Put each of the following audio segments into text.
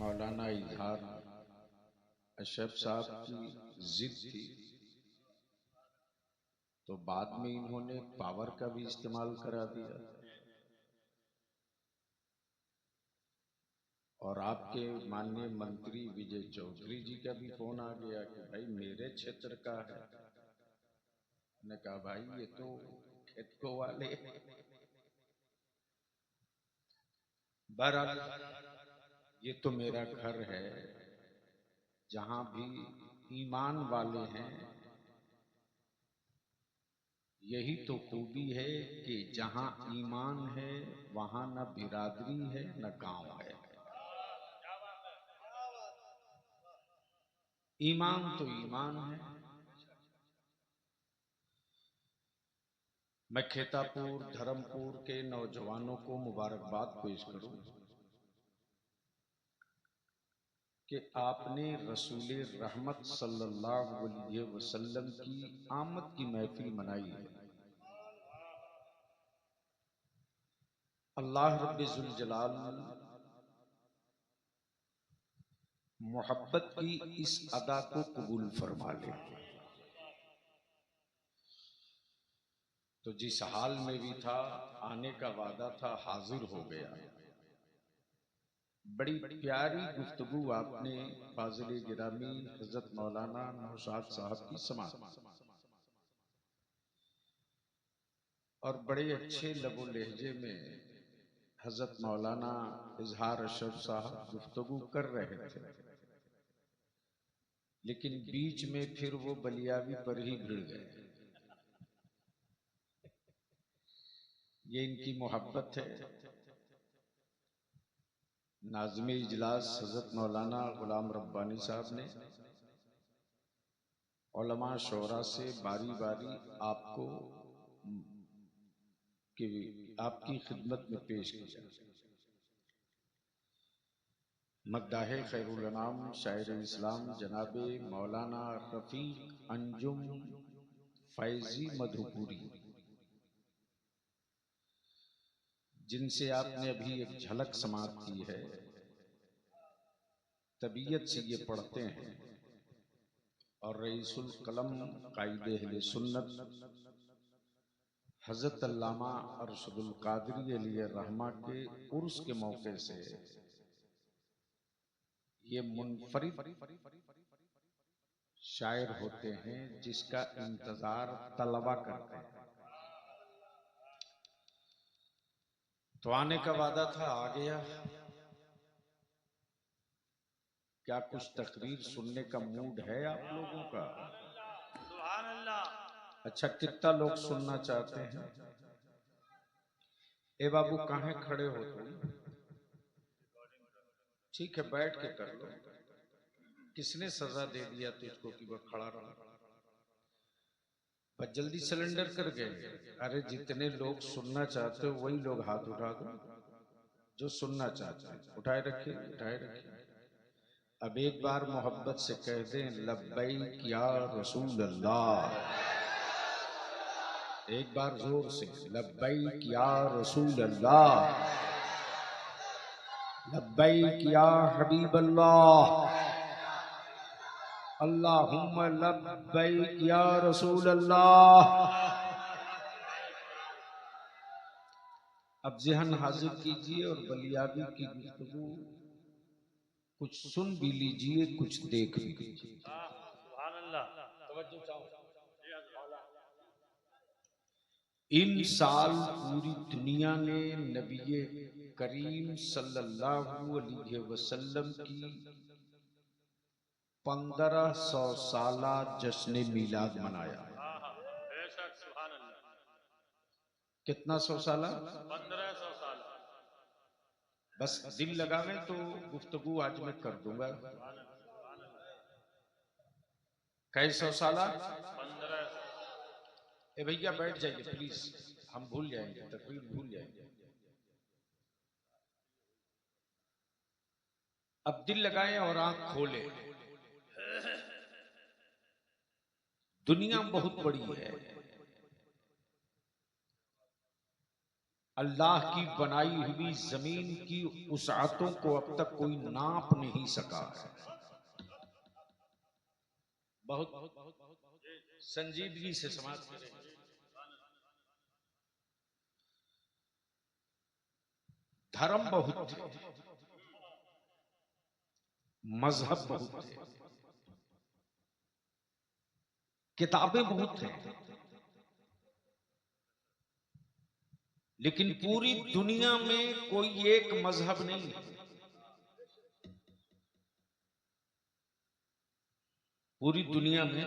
मौलाना इजहार अशरफ साहब की जिद थी, तो बाद में इन्होंने पावर का भी इस्तेमाल करा दिया। और आपके माननीय मंत्री विजय चौधरी जी का भी फोन आ गया कि भाई मेरे क्षेत्र का है। मैंने कहा भाई ये तो खेतको वाले। बहरहाल ये तो मेरा घर है, जहां भी ईमान वाले हैं। यही तो खूबी है कि जहां ईमान है वहां न बिरादरी है न गांव है। ईमान तो ईमान है। मैं खेतापुर धर्मपुर के नौजवानों को मुबारकबाद पेश करूं कि आपने रसूल रहमत सल्लल्लाहु अलैहि वसल्लम की आमद की महफिल मनाई है। अल्लाह रब्बुल जलाल मोहब्बत की इस अदा को कबूल फरमा ले। तो जिस हाल में भी था, आने का वादा था, हाजिर हो गया। बड़ी प्यारी गुफ्तगू आपने फाजिल गिरामी हजरत मौलाना नौशाद साहब की समाअत, और बड़े अच्छे लबो लहजे में हजरत मौलाना इजहार अशरफ साहब गुफ्तगू कर रहे थे, लेकिन बीच में फिर वो बलियावी पर ही भिड़ गए। ये इनकी मोहब्बत है। नाज़िम इजलास हजरत मौलाना गुलाम रब्बानी साहब ने उलमा शोरा से बारी बारी आपको कि आपकी खिदमत में पेश किया। मद्दाहे खैरुल अनाम शायर इस्लाम जनाबे मौलाना रफीक अंजुम फैजी मधुपुरी, जिनसे आपने अभी एक झलक समात की है, तबीयत से ये पढ़ते हैं और रईसुल कलम कायदे अहले सुन्नत हजरत अल्लामा अरशदुल कादरी अलैहि रहमा के उर्स के मौके से ये मुनफरिद शायर होते हैं जिसका इंतजार तलबा करते हैं। तो आने का वादा था, आ गया। क्या कुछ तकरीर सुनने का मूड है आप लोगों का? सुभान अल्लाह। अच्छा, कितना लोग सुनना चाहते हैं? ए बाबू कहाँ खड़े हो तुम? ठीक है, बैठ के कर लो। किसने सजा दे दिया तुझको कि वह खड़ा रहा? बस जल्दी सिलेंडर कर गए। अरे जितने लोग सुनना चाहते हो वही लोग हाथ उठा दो जो सुनना चाहते हैं। उठाए रखिए, उठाए रखिए। अब एक बार मोहब्बत से कह दें, लब्बैक या रसूल अल्लाह। एक बार जोर से, लब्बैक या रसूल अल्लाह, लब्बैक या हबीब अल्लाह, अल्लाहुम्मा लब्बैक या रसूल अल्लाह। अब ज़हन हाजिर कीजिए और बलियाबी की गुफ्तगू कुछ सुन भी लीजिए, कुछ देख भी लीजिए। सुभान अल्लाह। तवज्जो चाहो। इन साल पूरी दुनिया ने नबी करीम सल्लल्लाहु अलैहि वसल्लम की 1500 साला जश्न मिलाद मनाया। कितना 100 साला? 1500 साला। बस दिल लगावे तो गुफ्तगू आज मैं कर दूंगा। कैसो साला? 1500। ए भैया बैठ जाइए प्लीज, हम भूल जाएंगे, तकरीर भूल जाएंगे। अब दिल लगाए और आंख खोले। दुनिया बहुत बड़ी है। अल्लाह की बनाई हुई जमीन की वुसअतों को अब तक कोई नाप नहीं सका है। बहुत संजीदगी से समाज करें। धर्म बहुत थे, मजहब बहुत थे, किताबें बहुत थे, लेकिन पूरी दुनिया में कोई एक मजहब नहीं है। पूरी दुनिया में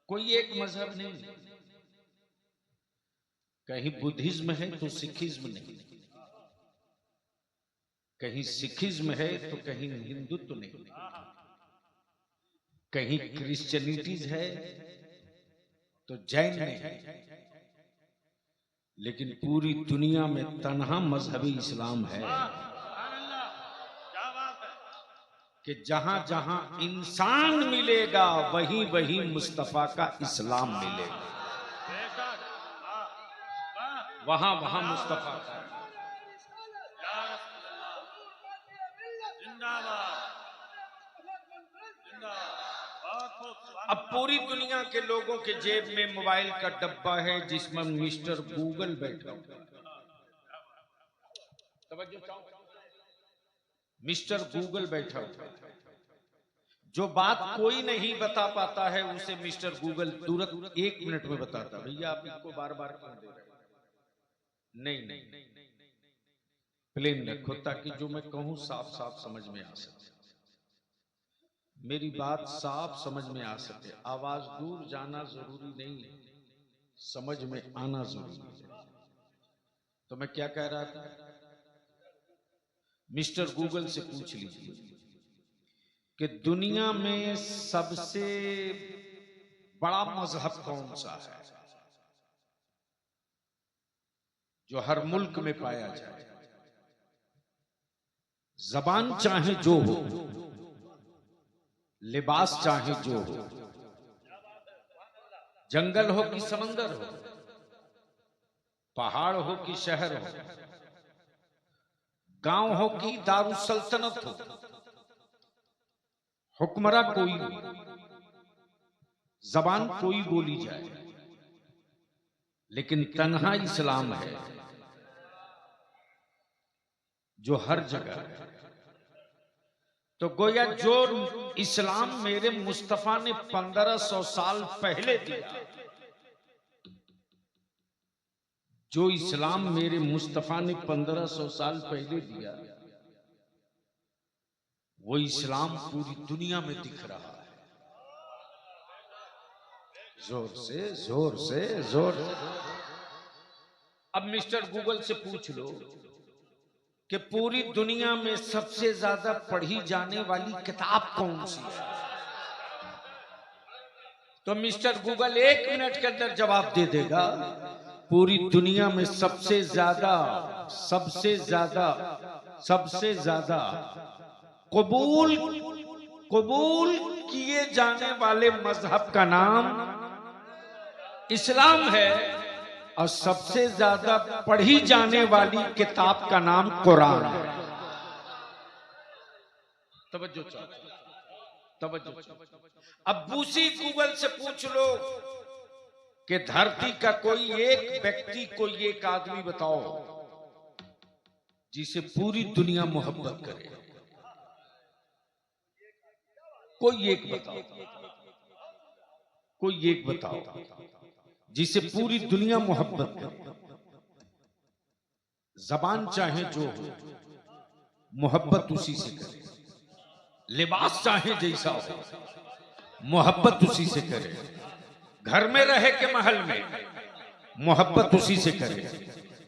कोई एक मजहब नहीं है। कहीं बुद्धिज्म है तो सिखिज्म नहीं, कहीं सिखिज्म है तो कहीं हिंदुत्व नहीं, कहीं क्रिश्चियनिटीज है तो जैन नहीं, लेकिन पूरी दुनिया में तन्हा मजहबी इस्लाम है कि जहां जहां इंसान मिलेगा वहीं वहीं मुस्तफा का इस्लाम मिलेगा, वहां वहां मुस्तफा का। अब पूरी दुनिया के लोगों के जेब में मोबाइल का डब्बा है जिसमें मिस्टर गूगल बैठा हुआ। मिस्टर गूगल बैठा हुआ, जो बात कोई नहीं बता पाता है उसे मिस्टर गूगल तुरंत 1 मिनट में बताता। भैया आप इसको बार बार क्यों दे रहे हैं? नहीं, प्लेन रखो ताकि जो मैं कहूं साफ साफ समझ में आ सके, मेरी बात साफ समझ में आ सके। आवाज दूर जाना जरूरी नहीं है, समझ में आना जरूरी है। तो मैं क्या कह रहा था, मिस्टर गूगल से पूछ लीजिए कि दुनिया में सबसे बड़ा मजहब कौन सा है जो हर मुल्क में पाया जाए। जबान चाहे जो हो, लिबास चाहे जो हो, जंगल हो कि समंदर हो, पहाड़ हो कि शहर हो, गांव हो कि दारुसल्तनत हो, हुक्मरा कोई हो, जबान कोई बोली जाए, लेकिन तन्हा इस्लाम है जो हर जगह है। तो गोया जो इस्लाम मेरे मुस्तफा ने 1500 साल पहले दिया, जो इस्लाम मेरे मुस्तफा ने 1500 साल पहले दिया, वो इस्लाम पूरी दुनिया में दिख रहा है। जोर से जोर से जोर से। अब मिस्टर गूगल से पूछ लो कि पूरी दुनिया में सबसे ज्यादा पढ़ी जाने वाली किताब कौन सी है, तो मिस्टर गूगल 1 मिनट के अंदर जवाब दे देगा। पूरी दुनिया में सबसे ज्यादा कबूल किए जाने वाले मजहब का नाम इस्लाम है, और सबसे ज्यादा पढ़ी जाने वाली किताब का नाम कुरान है। तवज्जो। अब दूसरी गूगल से पूछ लो कि धरती का कोई एक व्यक्ति, कोई एक आदमी बताओ जिसे पूरी दुनिया मोहब्बत करे। कोई एक बताओ जिसे पूरी दुनिया मोहब्बत करे। जबान चाहे जो हो, मोहब्बत उसी से करे। लिबास चाहे जैसा हो, मोहब्बत उसी से करे। घर में रहे के महल में, मोहब्बत उसी से करे।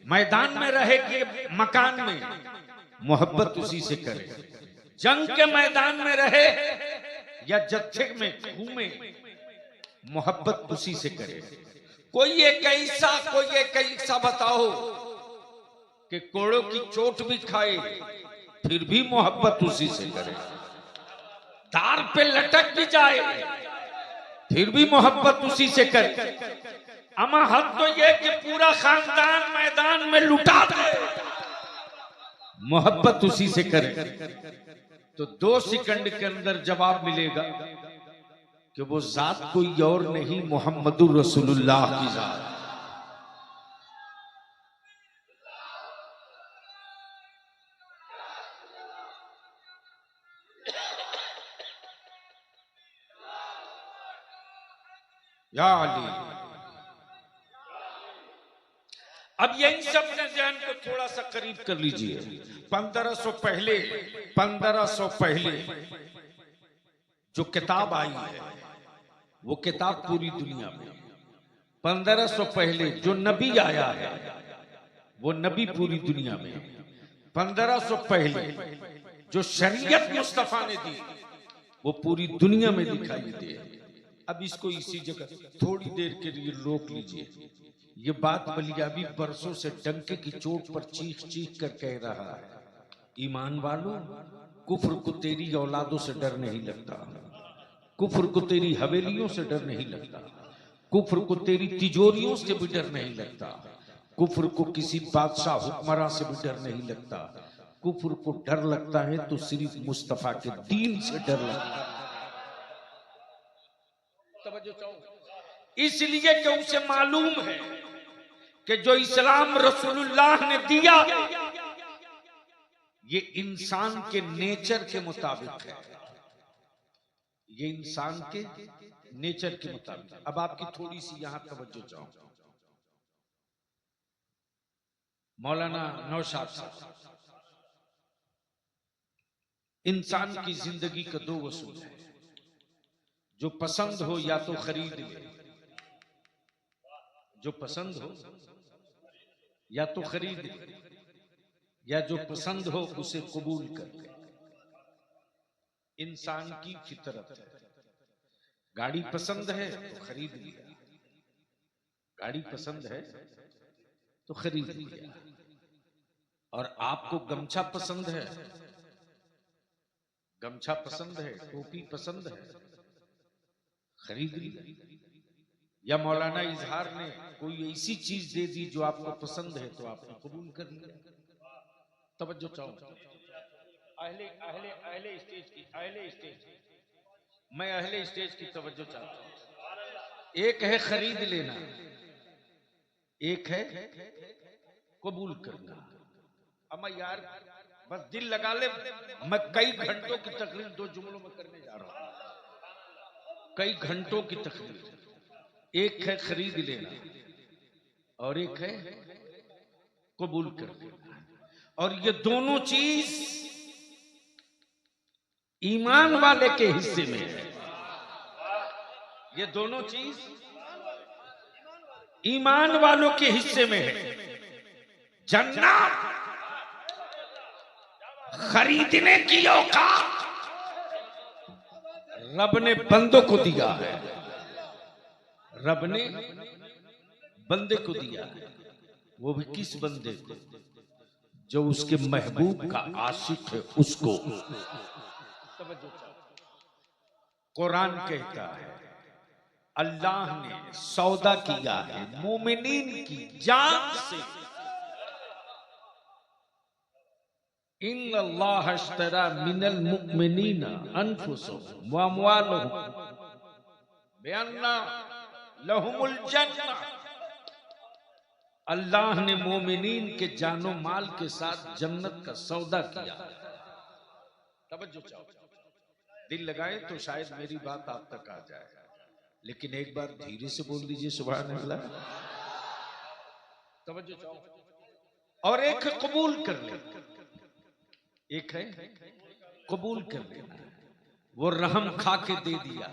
मैदान में रहे के मकान में, मोहब्बत उसी से करे। जंग के मैदान में रहे या जत्थे में घूमे, मोहब्बत उसी से करे। कोई एक ऐसा बताओ कि कोड़ों की चोट भी खाए फिर भी मोहब्बत उसी से करे। तार पे लटक भी जाए फिर भी मोहब्बत उसी से करे। अमा हद तो ये कि पूरा खानदान मैदान में लुटा दे, मोहब्बत उसी से करे तो 2 सेकंड के अंदर जवाब मिलेगा कि वो जात कोई और नहीं, मोहम्मदुर रसूलुल्लाह की जात। या अली। अब यही सब अपने ध्यान को थोड़ा सा करीब कर लीजिए। 1500 पहले जो किताब आई है वो किताब पूरी दुनिया में, 1500 पहले जो नबी आया है वो नबी पूरी दुनिया में, 1500 पहले जो शरीयत मुस्तफा ने दी वो पूरी दुनिया में दिखाई दे। अब इसको इसी जगह थोड़ी देर के लिए रोक लीजिए। ये बात बलियाबी बरसों से डंके की चोट पर चीख चीख कर कह रहा है, ईमान वालों, कुफ्र को तेरी औलादों से डर नहीं लगता, कुफ्र को तेरी हवेलियों से डर नहीं लगता, कुफ्र को तेरी तिजोरियों से भी डर नहीं लगता, कुफ्र को किसी बादशाह हुक्मरान से भी डर नहीं लगता, कुफ्र को डर लगता है तो सिर्फ मुस्तफा के दीन से डर लगता है। इसलिए कि उसे मालूम है कि जो इस्लाम रसूलुल्लाह ने दिया ये इंसान के नेचर के मुताबिक है, ये इंसान के नेचर के मुताबिक। अब आपकी थोड़ी सी यहां तवज्जो चाहूं। मौलाना नौशाद साहब, इंसान की जिंदगी का 2 वसूल है, जो पसंद हो या तो खरीद ले, जो पसंद हो या तो खरीद ले, या जो पसंद हो उसे कबूल कर ले। इंसान की फितरत है। गाड़ी पसंद है तो खरीद लिया, गाड़ी पसंद है तो खरीद लिया। और आपको गमछा पसंद है, गमछा पसंद है, टोपी पसंद है, खरीद लिया। या मौलाना इजहार ने कोई ऐसी चीज दे दी जो आपको पसंद है तो आपने कबूल कर लिया। तवज्जो चाहो। अहले स्टेज की, मैं अहले स्टेज की तवज्जो चाहता हूं। एक है खरीद लेना, एक है कबूल करना। अब मैं यार बस दिल लगा ले, मैं कई घंटों की तकरीर 2 जुमलों में करने जा रहा हूं, कई घंटों की तकरीर। एक है खरीद लेना और एक है कबूल कर लेना। और ये दोनों चीज ईमान वाले के हिस्से में है। ये दोनों चीज ईमान वालों के हिस्से में है। जन्नत खरीदने की औकात रब ने बंदों को दिया है, रब ने बंदे को दिया है। वो भी किस बंदे को? जो उसके महबूब का आशिक है उसको। कुरान कहता है अल्लाह ने सौदा किया है मोमिनीन की जान से। इन्नल्लाह अश्तरा मिनल मुमिनीना अनफुसहुम व अमवालहुम बिअन्ना लहुमुल जन्नह। अल्लाह ने मोमिनीन के जानो माल के साथ जन्नत का सौदा किया। तवज्जो चाहो, दिल लगाए तो शायद मेरी बात आप तक आ जाए, लेकिन एक बार धीरे से बोल दीजिए सुभान अल्लाह। तवज्जो चाहो। और एक कबूल कर ले, एक है कबूल कर लेना। वो रहम खा के दे दिया,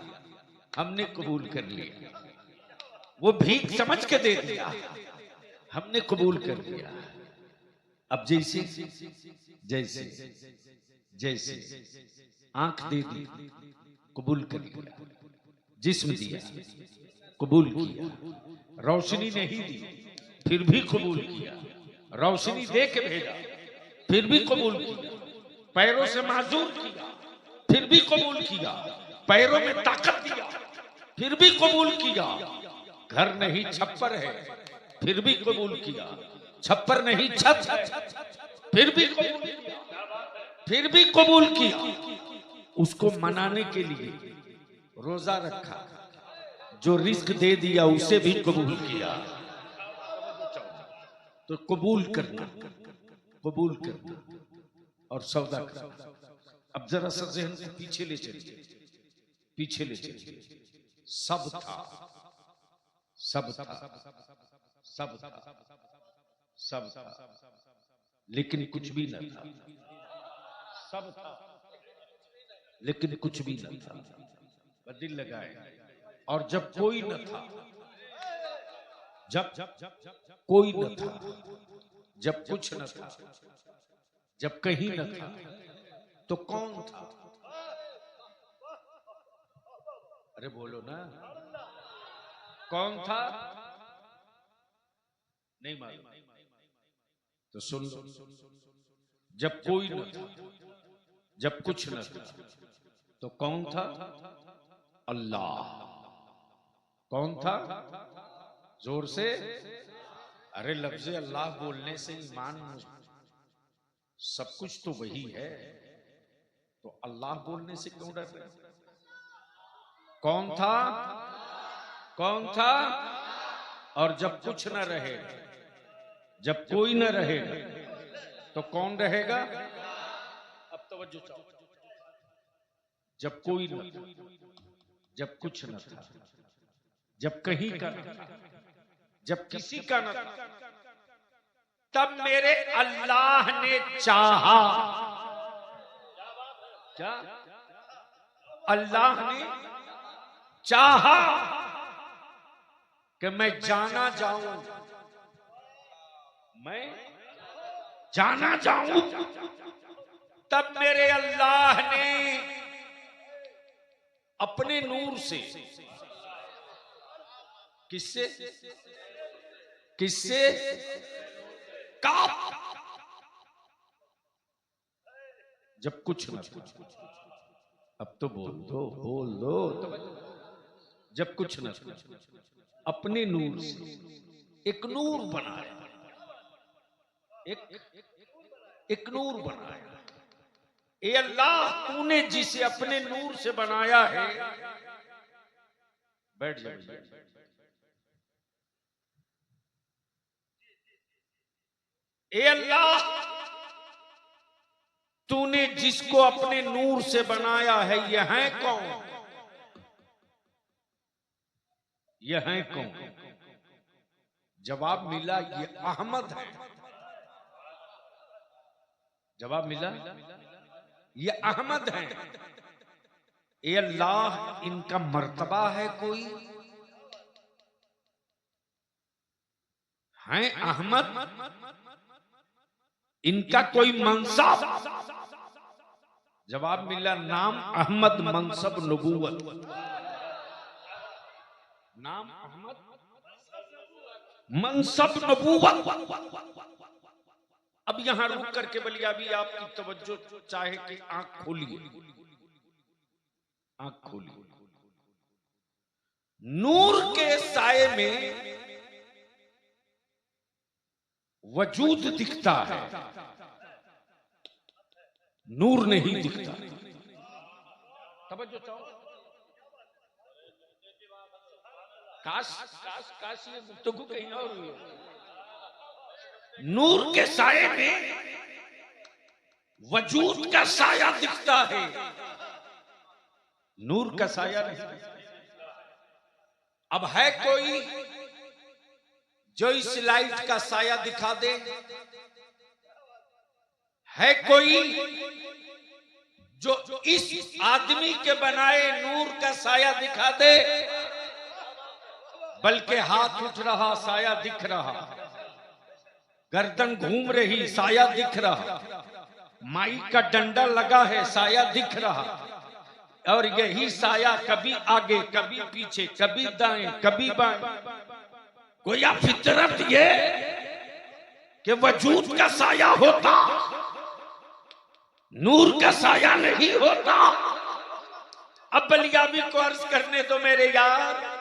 हमने कबूल कर लिया। वो भीख समझ के दे दिया, हमने कबूल कर लिया। अब जैसे जैसे जैसे आंख दे दी, कबूल कर लिया। जिस्म दिया, कबूल किया। रोशनी नहीं दी, फिर भी कबूल किया। रोशनी दे के भेजा, फिर भी कबूल किया। पैरों से माजूर किया, फिर भी कबूल किया। पैरों में ताकत दिया, फिर भी कबूल किया। घर नहीं छप्पर है फिर भी कबूल किया, छप्पर नहीं छत है फिर भी कबूल किया, फिर भी कबूल किया। उसको मनाने के लिए रोजा रखा, जो रिस्क दे दिया उसे भी कबूल किया। तो कबूल करना, कबूल करना और सौदा करना। अब जरा सा ज़हन को पीछे ले चलिए, पीछे ले चलिए। सब था, सब था, सब था, सब था, लेकिन कुछ भी न था। सब था लेकिन कुछ भी न था। दिल लगाए। और जब कोई न था, जब कोई न था, जब कुछ न था, जब कहीं न था, तो कौन था? अरे बोलो ना, कौन था? नहीं मालूम तो सुन लो। जब कोई न था, जब कुछ न था, तो कौन था? अल्लाह। कौन था? जोर से। अरे लफ्ज़ अल्लाह बोलने से ईमान, सब कुछ तो वही है, तो अल्लाह बोलने से क्यों डर रहे? कौन था? कौन था? और जब कुछ न रहे, जब कोई न रहे, तो कौन रहेगा? अब तवज्जो चाहो। जब कोई न था, जब कुछ न था, जब कहीं का न था, जब किसी का न था, तब मेरे अल्लाह ने चाहा। क्या? अल्लाह ने चाहा कि मैं जाना जाऊं, मैं जाना जाऊं। तब मेरे अल्लाह ने अपने नूर से, किससे? किससे? का जब कुछ न था। अब तो बोल दो, बोल दो। जब कुछ न था, अपने नूर से एक नूर बनाया, एक नूर बनाया। ए अल्लाह, तूने जिसे अपने नूर से बनाया है, बैठ जाइए। ए अल्लाह, तूने जिसको अपने नूर से बनाया है, यह है कौन? यह है कौन? जवाब मिला, ये अहमद है। जवाब मिला, ये अहमद है। ए अल्लाह, इनका मर्तबा है कोई? है अहमद? इनका कोई मनसब? जवाब मिला, नाम अहमद, मनसब नबूवत। नाम अहमद, मनसब नबूवत। अब यहां रुक करके बलिया भी आपकी तवज्जो चाहे कि आंख खोलिए, आंख खोलिए। नूर के साये में वजूद दिखता है, नूर नहीं दिखता। तवज्जो चाहो। काश काश काश ये गुफ्तगू कहीं और हुई हो। नूर के साये में वजूद का साया दिखता है, नूर का साया नहीं। अब है कोई जो इस लाइट का साया दिखा दे? है कोई जो इस आदमी के बनाए नूर का साया दिखा दे? बल्कि हाथ उठ रहा, साया दिख रहा, गर्दन घूम रही, साया दिख रहा, माई का डंडा लगा है, साया दिख रहा। और यही साया कभी आगे, कभी पीछे, कभी दाएं, कभी बाएं। गोया फितरत ये कि वजूद का साया होता, नूर का साया नहीं होता। अब बलियाबी को अर्ज करने दो मेरे यार,